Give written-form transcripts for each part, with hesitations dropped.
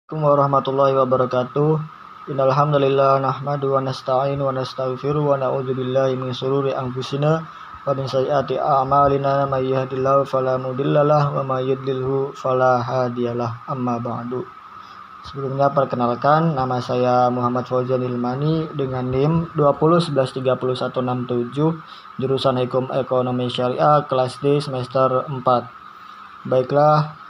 Assalamualaikum warahmatullahi wabarakatuh. Innal hamdalillah nahmadu wa nasta'inu wa nastaghfiru wa na'udzu billahi min shururi anfusina wa min sayyiati a'malina may yahdihillahu fala mudhillalah wa may yudlilhu fala hadiyalah. Amma ba'du. Sebelumnya perkenalkan, nama saya Muhammad Fauzan Ilmani dengan NIM 20113167 jurusan Hukum Ekonomi Syariah kelas D semester 4. Baiklah,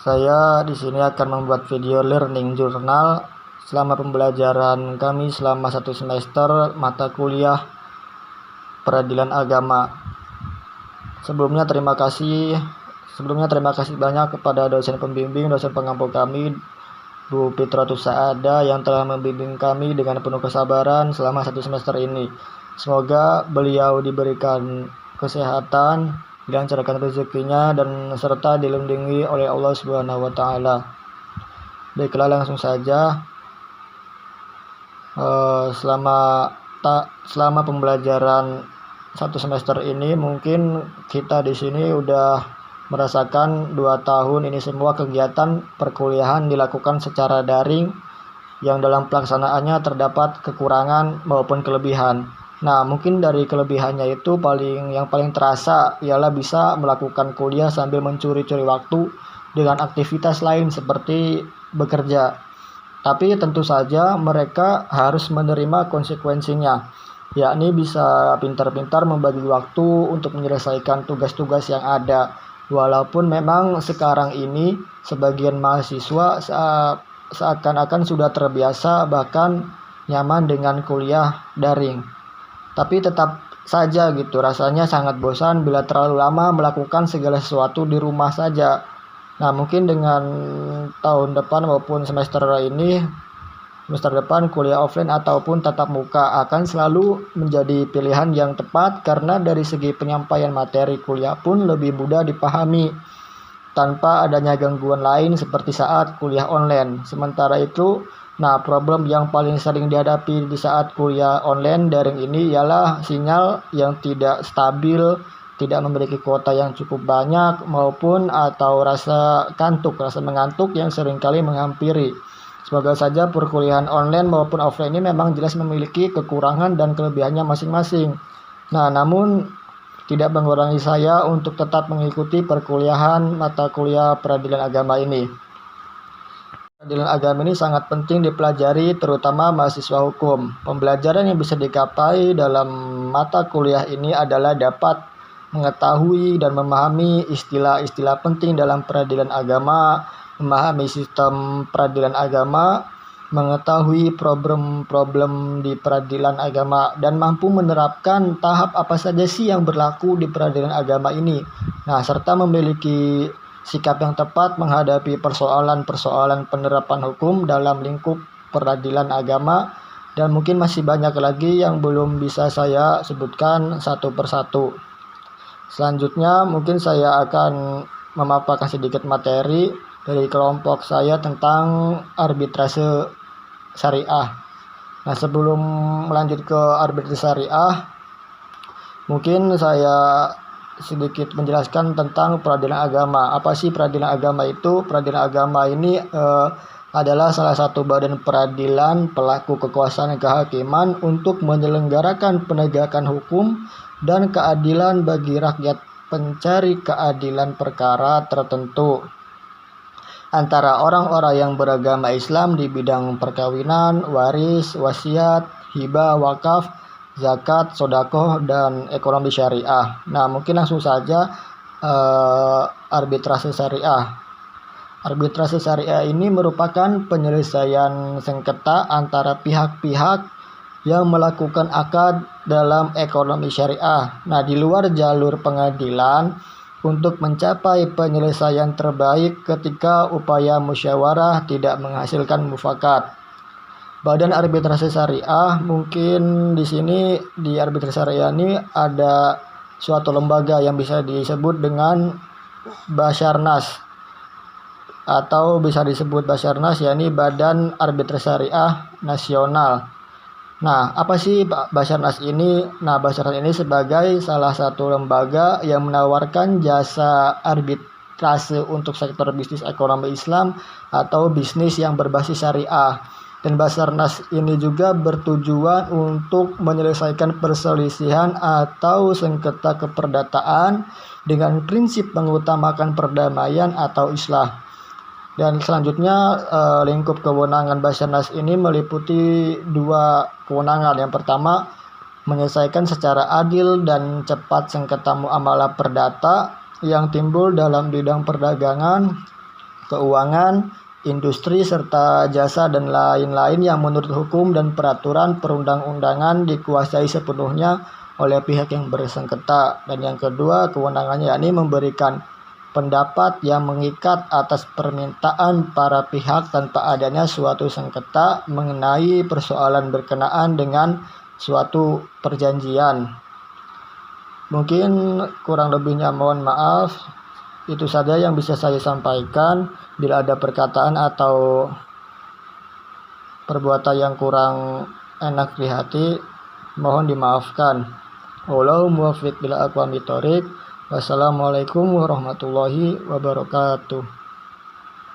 saya di sini akan membuat video learning journal selama pembelajaran kami selama 1 semester mata kuliah Peradilan Agama. Sebelumnya terima kasih banyak kepada dosen pembimbing, dosen pengampu kami, Bu Fitratus Saada yang telah membimbing kami dengan penuh kesabaran selama 1 semester ini. Semoga beliau diberikan kesehatan, dilancarkan rezekinya, dan serta dilindungi oleh Allah Subhanahu wa Ta'ala. Baiklah, langsung saja. Selama pembelajaran 1 semester ini, mungkin kita di sini udah merasakan 2 tahun ini semua kegiatan perkuliahan dilakukan secara daring yang dalam pelaksanaannya terdapat kekurangan maupun kelebihan. Nah, mungkin dari kelebihannya itu yang paling terasa ialah bisa melakukan kuliah sambil mencuri-curi waktu dengan aktivitas lain seperti bekerja. Tapi tentu saja mereka harus menerima konsekuensinya, yakni bisa pintar-pintar membagi waktu untuk menyelesaikan tugas-tugas yang ada. Walaupun memang sekarang ini sebagian mahasiswa seakan-akan sudah terbiasa bahkan nyaman dengan kuliah daring. Tapi tetap saja gitu, rasanya sangat bosan bila terlalu lama melakukan segala sesuatu di rumah saja. Nah, mungkin dengan tahun depan maupun semester depan kuliah offline ataupun tatap muka akan selalu menjadi pilihan yang tepat, karena dari segi penyampaian materi kuliah pun lebih mudah dipahami tanpa adanya gangguan lain seperti saat kuliah online. Sementara itu, problem yang paling sering dihadapi di saat kuliah online daring ini ialah sinyal yang tidak stabil, tidak memiliki kuota yang cukup banyak, atau rasa mengantuk yang seringkali menghampiri. Semoga saja perkuliahan online maupun offline ini memang jelas memiliki kekurangan dan kelebihannya masing-masing. Namun tidak mengurangi saya untuk tetap mengikuti perkuliahan mata kuliah peradilan agama ini. Peradilan agama ini sangat penting dipelajari terutama mahasiswa hukum. Pembelajaran yang bisa dicapai dalam mata kuliah ini adalah dapat mengetahui dan memahami istilah-istilah penting dalam peradilan agama, memahami sistem peradilan agama, mengetahui problem-problem di peradilan agama, dan mampu menerapkan tahap apa saja sih yang berlaku di peradilan agama ini. Serta memiliki sikap yang tepat menghadapi persoalan-persoalan penerapan hukum dalam lingkup peradilan agama, dan mungkin masih banyak lagi yang belum bisa saya sebutkan satu persatu. Selanjutnya mungkin saya akan memaparkan sedikit materi dari kelompok saya tentang arbitrase syariah. Sebelum melanjut ke arbitrase syariah, mungkin saya sedikit menjelaskan tentang peradilan agama. Apa sih peradilan agama itu? Peradilan agama ini adalah salah satu badan peradilan pelaku kekuasaan kehakiman untuk menyelenggarakan penegakan hukum dan keadilan bagi rakyat pencari keadilan perkara tertentu antara orang-orang yang beragama Islam di bidang perkawinan, waris, wasiat, hibah, wakaf, zakat, sodakoh, dan ekonomi syariah. Mungkin langsung saja arbitrase syariah. Arbitrase syariah ini merupakan penyelesaian sengketa antara pihak-pihak yang melakukan akad dalam ekonomi syariah. Di luar jalur pengadilan untuk mencapai penyelesaian terbaik ketika upaya musyawarah tidak menghasilkan mufakat. Badan arbitrase syariah, mungkin di sini di arbitrase syariah ini ada suatu lembaga yang bisa disebut dengan Basarnas, atau bisa disebut Basarnas, yakni Badan Arbitrase Syariah Nasional. Apa sih Basarnas ini? Basarnas ini sebagai salah satu lembaga yang menawarkan jasa arbitrase untuk sektor bisnis ekonomi Islam atau bisnis yang berbasis syariah. Dan Basarnas ini juga bertujuan untuk menyelesaikan perselisihan atau sengketa keperdataan dengan prinsip mengutamakan perdamaian atau islah. Dan selanjutnya lingkup kewenangan Basarnas ini meliputi 2 kewenangan. Yang pertama, menyelesaikan secara adil dan cepat sengketa muamalah perdata yang timbul dalam bidang perdagangan, keuangan, industri, serta jasa dan lain-lain yang menurut hukum dan peraturan perundang-undangan dikuasai sepenuhnya oleh pihak yang bersengketa. Dan yang kedua, kewenangannya yakni memberikan pendapat yang mengikat atas permintaan para pihak tanpa adanya suatu sengketa mengenai persoalan berkenaan dengan suatu perjanjian. Mungkin kurang lebihnya mohon maaf. Itu saja yang bisa saya sampaikan. Bila ada perkataan atau perbuatan yang kurang enak di hati, mohon dimaafkan. Wallahu muwaffiq bil aqwamit thoriq. Wassalamualaikum warahmatullahi wabarakatuh.